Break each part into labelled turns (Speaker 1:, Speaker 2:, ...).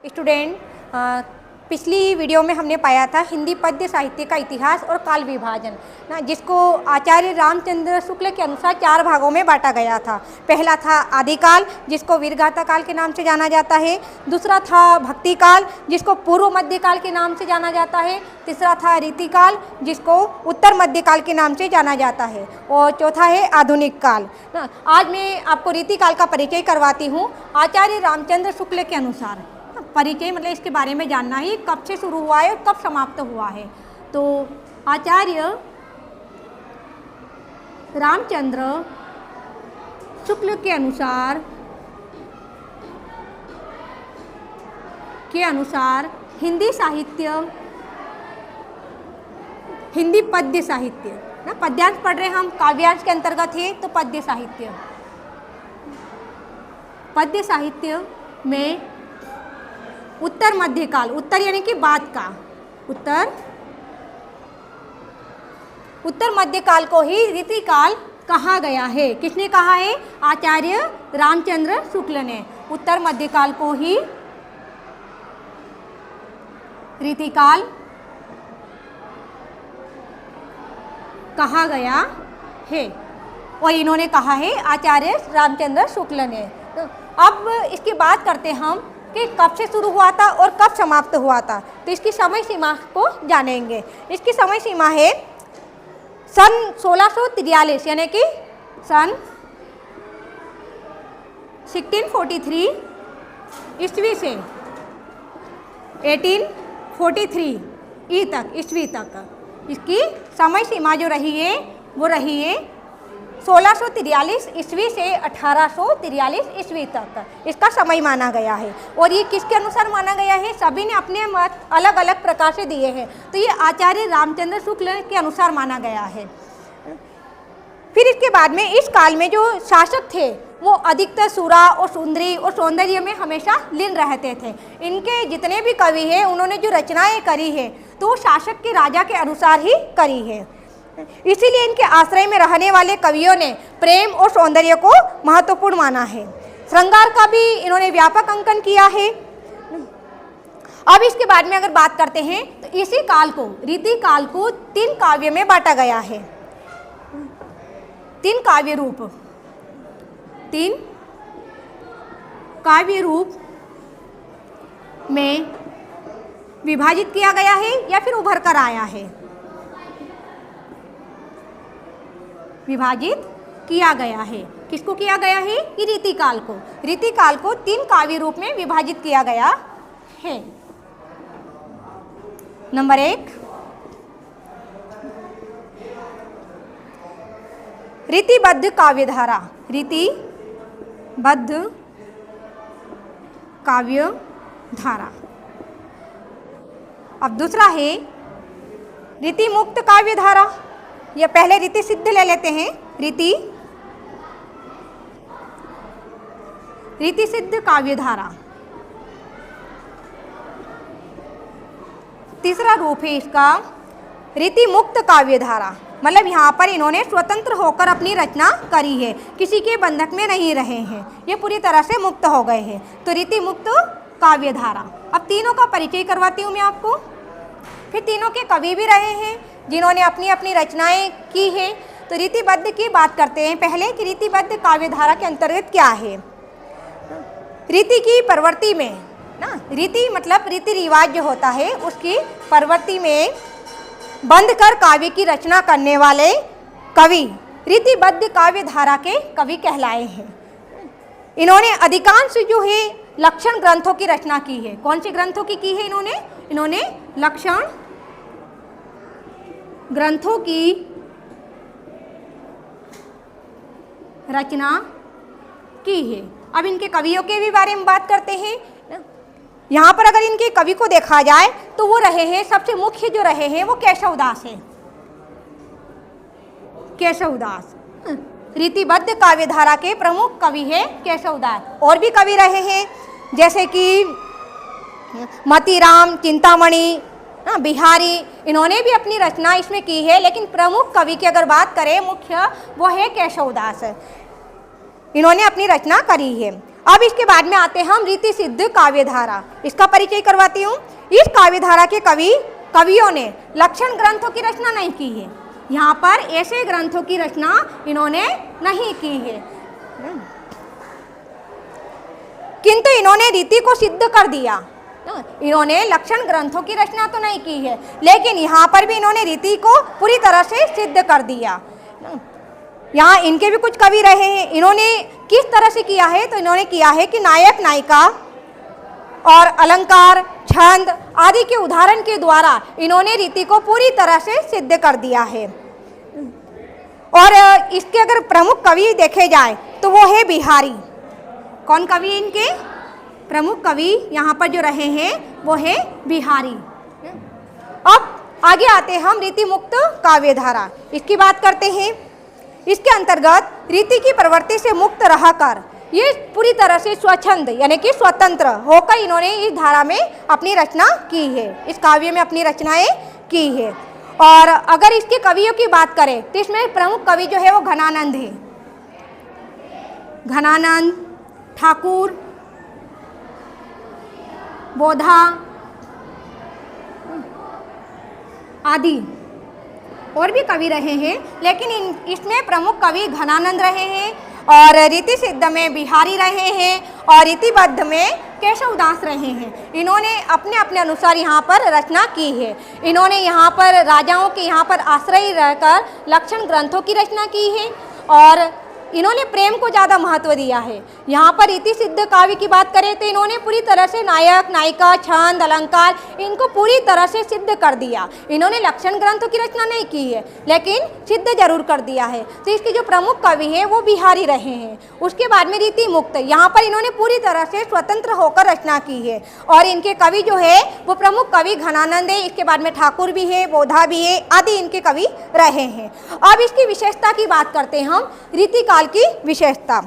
Speaker 1: Student, पिछली video में हमने पाया था हिंदी पद्य साहित्य का इतिहास और काल विभाजन ना, जिसको आचार्य रामचंद्र शुक्ल के अनुसार 4 भागों में बांटा गया था। पहला था आदिकाल, जिसको वीरगाथा काल के नाम से जाना जाता है। दूसरा था भक्ति काल, जिसको पूर्व मध्यकाल के नाम से जाना जाता है। तीसरा था रीतिकाल, जिसको उत्तर मध्यकाल के नाम से जाना जाता है। और चौथा है आधुनिक काल ना। आज मैं आपको रीतिकाल का परिचय करवाती हूँ आचार्य रामचंद्र शुक्ल के अनुसार। परिचय मतलब इसके बारे में जानना ही, कब से शुरू हुआ है और कब समाप्त हुआ है। तो आचार्य रामचंद्र शुक्ल के अनुसार हिंदी साहित्य, हिंदी पद्य साहित्य ना, पद्यांश पढ़ रहे हम, काव्यांश के अंतर्गत है तो पद्य साहित्य में उत्तर मध्यकाल, उत्तर यानी कि बाद का, उत्तर मध्यकाल को ही रीतिकाल कहा गया है। किसने कहा है? आचार्य रामचंद्र शुक्ल ने उत्तर मध्यकाल को ही रीतिकाल कहा गया है और इन्होंने कहा है आचार्य रामचंद्र शुक्ल ने। तो अब इसकी बात करते हम कि कब से शुरू हुआ था और कब समाप्त हुआ था। तो इसकी समय सीमा को जानेंगे। इसकी समय सीमा है सन 1643 यानी कि सन 1643 ईस्वी से 1843 ईस्वी तक इसकी समय सीमा जो रही है वो रही है 1643 ईस्वी से 1843 ईस्वी तक इसका समय माना गया है। और ये किसके अनुसार माना गया है? सभी ने अपने मत अलग अलग प्रकार से दिए हैं, तो ये आचार्य रामचंद्र शुक्ल के अनुसार माना गया है। फिर इसके बाद में इस काल में जो शासक थे वो अधिकतर सुरा और सुंदरी और सौंदर्य में हमेशा लीन रहते थे। इनके जितने भी कवि हैं उन्होंने जो रचनाएं करी है तो शासक के राजा के अनुसार ही करी है। इसीलिए इनके आश्रय में रहने वाले कवियों ने प्रेम और सौंदर्य को महत्वपूर्ण माना है। श्रृंगार का भी इन्होंने व्यापक अंकन किया है। अब इसके बाद में अगर बात करते हैं तो इसी काल को, रीति काल को 3 काव्य में बांटा गया है। 3 काव्य रूप में विभाजित किया गया है या फिर उभर कर आया है। विभाजित किया गया है। किसको किया गया है? कि रीतिकाल को। रीतिकाल को 3 काव्य रूप में विभाजित किया गया है। नंबर 1, रीतिबद्ध काव्यधारा। रीतिबद्ध काव्यधारा। अब दूसरा है रीति मुक्त काव्यधारा। या पहले रीति सिद्ध ले लेते हैं। रीति सिद्ध काव्यधारा। तीसरा रूप है इसका रीति मुक्त काव्यधारा। मतलब यहाँ पर इन्होंने स्वतंत्र होकर अपनी रचना करी है, किसी के बंधक में नहीं रहे हैं, ये पूरी तरह से मुक्त हो गए हैं। तो रीति मुक्त काव्यधारा। अब तीनों का परिचय करवाती हूँ मैं आपको। फिर तीनों के कवि भी रहे हैं जिन्होंने अपनी अपनी रचनाएं की है। तो रीतिबद्ध की बात करते हैं पहले कि रीतिबद्ध काव्यधारा के अंतर्गत क्या है। रीति की प्रवृत्ति में ना, रीति मतलब रीति रिवाज जो होता है उसकी प्रवृत्ति में बंध कर काव्य की रचना करने वाले कवि रीतिबद्ध काव्यधारा के कवि कहलाए हैं। इन्होंने अधिकांश जो है लक्षण ग्रंथों की रचना की है। कौन से ग्रंथों की है इन्होंने लक्षण ग्रंथों की रचना की है। अब इनके कवियों के भी बारे में बात करते हैं। यहाँ पर अगर इनके कवि को देखा जाए तो वो रहे हैं, सबसे मुख्य जो रहे हैं वो केशवदास है। केशवदास रीतिबद्ध काव्यधारा के प्रमुख कवि है केशवदास। और भी कवि रहे हैं जैसे कि मतीराम, चिंतामणि, बिहारी, इन्होंने भी अपनी रचना इसमें की है। लेकिन प्रमुख कवि की अगर बात करें मुख्य, वो है केशवदास। इन्होंने अपनी रचना करी है। अब इसके बाद में आते हैं हम रीति सिद्ध काव्यधारा, इसका परिचय करवाती हूँ। इस काव्यधारा के कवियों ने लक्षण ग्रंथों की रचना नहीं की है, यहाँ पर ऐसे ग्रंथों की रचना इन्होंने नहीं की है, किंतु इन्होंने रीति को सिद्ध कर दिया। इन्होंने लक्षण ग्रंथों की रचना तो नहीं की है, लेकिन यहाँ पर भी इन्होंने रीति को पूरी तरह से सिद्ध कर दिया। यहाँ इनके भी कुछ कवि रहे हैं, इन्होंने किस तरह से किया है, तो इन्होंने किया है कि नायक नायिका और अलंकार, छंद आदि के उदाहरण के द्वारा इन्होंने रीति को पूरी तरह से सिद्ध कर दिया है। और इसके अगर प्रमुख कवि देखे जाए तो वो है बिहारी। कौन कवि है इनके? प्रमुख कवि यहाँ पर जो रहे हैं वो है बिहारी। अब आगे आते हैं हम रीति मुक्त काव्यधारा, इसकी बात करते हैं। इसके अंतर्गत रीति की प्रवृत्ति से मुक्त रहकर ये पूरी तरह से स्वच्छंद यानी कि स्वतंत्र होकर इन्होंने इस धारा में अपनी रचना की है, इस काव्य में अपनी रचनाएं की है। और अगर इसके कवियों की बात करें तो इसमें प्रमुख कवि जो है वो घनानंद है, घनानंद, ठाकुर, बोधा आदि और भी कवि रहे हैं, लेकिन इसमें प्रमुख कवि घनानंद रहे हैं और रीति सिद्ध में बिहारी रहे हैं और रीतिबद्ध में केशवदास रहे हैं। इन्होंने अपने अपने अनुसार यहाँ पर रचना की है। इन्होंने यहाँ पर राजाओं के यहाँ पर आश्रय रहकर लक्षण ग्रंथों की रचना की है और इन्होंने प्रेम को ज़्यादा महत्व दिया है। यहाँ पर रीति सिद्ध काव्य की बात करें तो इन्होंने पूरी तरह से नायक नायिका, छंद, अलंकार इनको पूरी तरह से सिद्ध कर दिया। इन्होंने लक्षण ग्रंथों की रचना नहीं की है, लेकिन सिद्ध जरूर कर दिया है। तो इसके जो प्रमुख कवि हैं वो बिहारी रहे हैं। उसके बाद में रीति मुक्त, यहाँ पर इन्होंने पूरी तरह से स्वतंत्र होकर रचना की है और इनके कवि जो है वो प्रमुख कवि घनानंद है। इसके बाद में ठाकुर भी है, बोधा भी है आदि इनके कवि रहे हैं। अब इसकी विशेषता की बात करते हैं हम, रीति काल की विशेषता।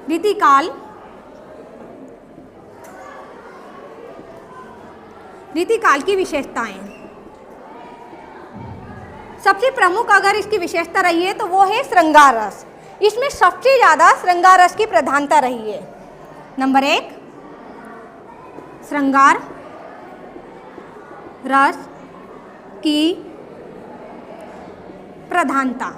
Speaker 1: रीतिकाल, रीतिकाल की विशेषताएं, सबसे प्रमुख अगर इसकी विशेषता रही है तो वो है श्रृंगार रस। इसमें सबसे ज़्यादा श्रृंगार रस की प्रधानता रही है। नंबर 1, श्रृंगार रस की प्रधानता।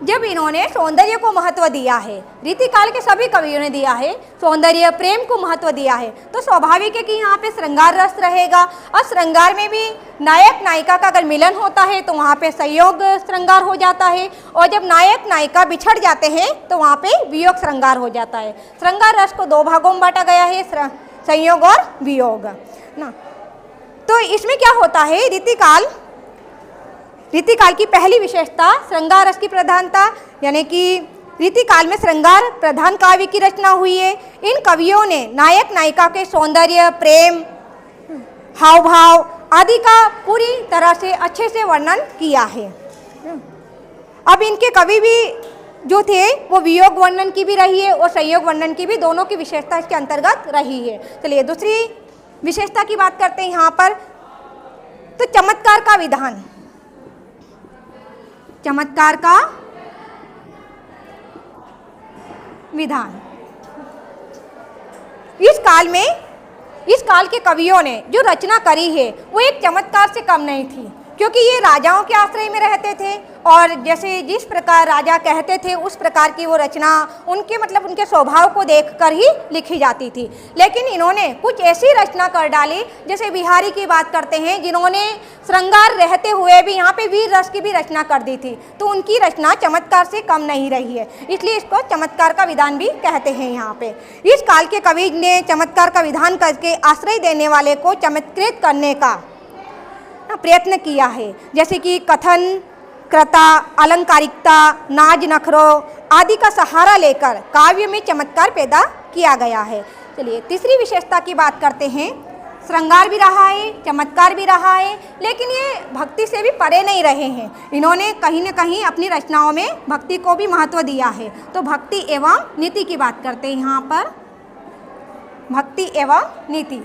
Speaker 1: जब इन्होंने सौंदर्य को महत्व दिया है, रीतिकाल के सभी कवियों ने दिया है, सौंदर्य प्रेम को महत्व दिया है, तो स्वाभाविक है कि यहाँ पे श्रृंगार रस रहेगा। और श्रृंगार में भी नायक नायिका का अगर मिलन होता है तो वहाँ पे संयोग श्रृंगार हो जाता है, और जब नायक नायिका बिछड़ जाते हैं तो वहाँ पे वियोग श्रृंगार हो जाता है। श्रृंगार रस को 2 भागों में बांटा गया है, संयोग और वियोग ना। तो इसमें क्या होता है, रीतिकाल की पहली विशेषता श्रृंगार रस की प्रधानता, यानी कि रीतिकाल में श्रृंगार प्रधान काव्य की रचना हुई है। इन कवियों ने नायक नायिका के सौंदर्य, प्रेम, हाव भाव आदि का पूरी तरह से अच्छे से वर्णन किया है। अब इनके कवि भी जो थे वो वियोग वर्णन की भी रही है और संयोग वर्णन की भी, दोनों की विशेषता इसके अंतर्गत रही है। चलिए दूसरी विशेषता की बात करते हैं यहाँ पर, तो चमत्कार का विधान। चमत्कार का विधान, इस काल के कवियों ने जो रचना करी है वो एक चमत्कार से कम नहीं थी, क्योंकि ये राजाओं के आश्रय में रहते थे और जैसे जिस प्रकार राजा कहते थे उस प्रकार की वो रचना उनके स्वभाव को देखकर ही लिखी जाती थी। लेकिन इन्होंने कुछ ऐसी रचना कर डाली, जैसे बिहारी की बात करते हैं जिन्होंने श्रृंगार रहते हुए भी यहाँ पे वीर रस की भी रचना कर दी थी, तो उनकी रचना चमत्कार से कम नहीं रही है, इसलिए इसको चमत्कार का विधान भी कहते हैं। यहाँ पे इस काल के कवि ने चमत्कार का विधान करके आश्रय देने वाले को चमत्कृत करने का प्रयत्न किया है, जैसे कि कथन, कृता, अलंकारिकता, नाज नखरों आदि का सहारा लेकर काव्य में चमत्कार पैदा किया गया है। चलिए तीसरी विशेषता की बात करते हैं। श्रृंगार भी रहा है, चमत्कार भी रहा है, लेकिन ये भक्ति से भी परे नहीं रहे हैं। इन्होंने कहीं न कहीं अपनी रचनाओं में भक्ति को भी महत्व दिया है। तो भक्ति एवं नीति की बात करते हैं यहाँ पर, भक्ति एवं नीति।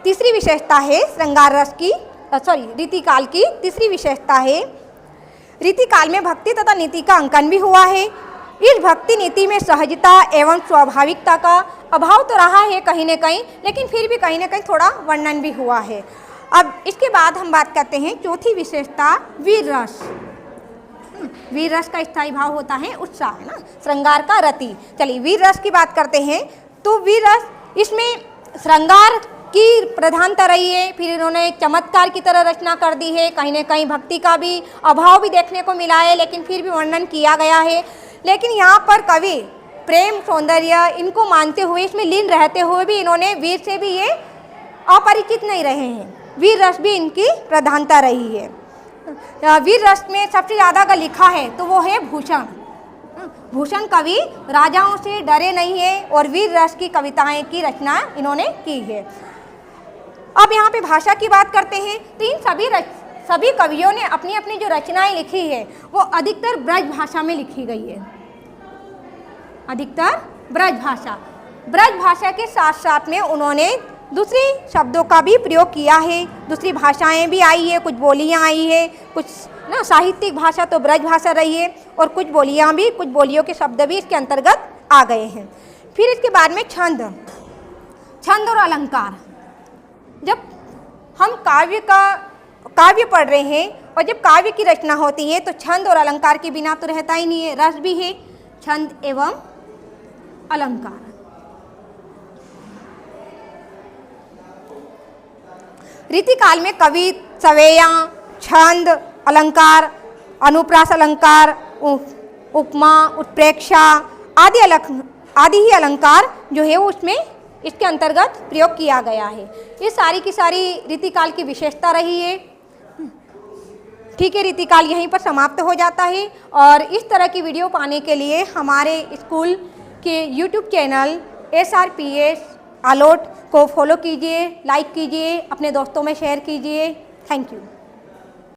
Speaker 1: तीसरी विशेषता है श्रृंगार रस की रीतिकाल की तीसरी विशेषता है रीतिकाल में भक्ति तथा नीति का अंकन भी हुआ है। इस भक्ति नीति में सहजता एवं स्वाभाविकता का अभाव तो रहा है कहीं न कहीं, लेकिन फिर भी कहीं न कहीं थोड़ा वर्णन भी हुआ है। अब इसके बाद हम बात करते हैं चौथी विशेषता वीर रस। वीर रस का स्थायी भाव होता है उत्साह, है ना, श्रृंगार का रति। चलिए वीर रस की बात करते हैं। तो वीर रस, इसमें श्रृंगार की प्रधानता रही है, फिर इन्होंने चमत्कार की तरह रचना कर दी है, कहीं न कहीं भक्ति का भी अभाव भी देखने को मिला है, लेकिन फिर भी वर्णन किया गया है। लेकिन यहाँ पर कवि प्रेम सौंदर्य इनको मानते हुए, इसमें लीन रहते हुए भी इन्होंने वीर से भी ये अपरिचित नहीं रहे हैं। वीर रस भी इनकी प्रधानता रही है। वीर रस में सबसे ज़्यादा अगर लिखा है तो वो है भूषण। भूषण कवि राजाओं से डरे नहीं है और वीर रस की कविताएं की रचना इन्होंने की है। अब यहाँ पे भाषा की बात करते हैं तो इन सभी कवियों ने अपनी अपनी जो रचनाएं लिखी है वो अधिकतर ब्रज भाषा में लिखी गई है। अधिकतर ब्रज भाषा के साथ साथ में उन्होंने दूसरी शब्दों का भी प्रयोग किया है। दूसरी भाषाएं भी आई है, कुछ बोलियां आई है, कुछ ना साहित्यिक भाषा तो ब्रज भाषा रही है और कुछ बोलियों के शब्द भी इसके अंतर्गत आ गए हैं। फिर इसके बाद में छंद और अलंकार। जब हम काव्य पढ़ रहे हैं और जब काव्य की रचना होती है तो छंद और अलंकार के बिना तो रहता ही नहीं है। रस भी है, छंद एवं अलंकार। रीतिकाल में कवि सवेया, छंद, अलंकार, अनुप्रास अलंकार, उपमा, उत्प्रेक्षा आदि ही अलंकार जो है वो उसमें इसके अंतर्गत प्रयोग किया गया है। ये सारी की सारी रीतिकाल की विशेषता रही है। ठीक है, रीतिकाल यहीं पर समाप्त हो जाता है। और इस तरह की वीडियो पाने के लिए हमारे स्कूल के यूट्यूब चैनल SRPS आलोट को फॉलो कीजिए, लाइक कीजिए, अपने दोस्तों में शेयर कीजिए। Thank you.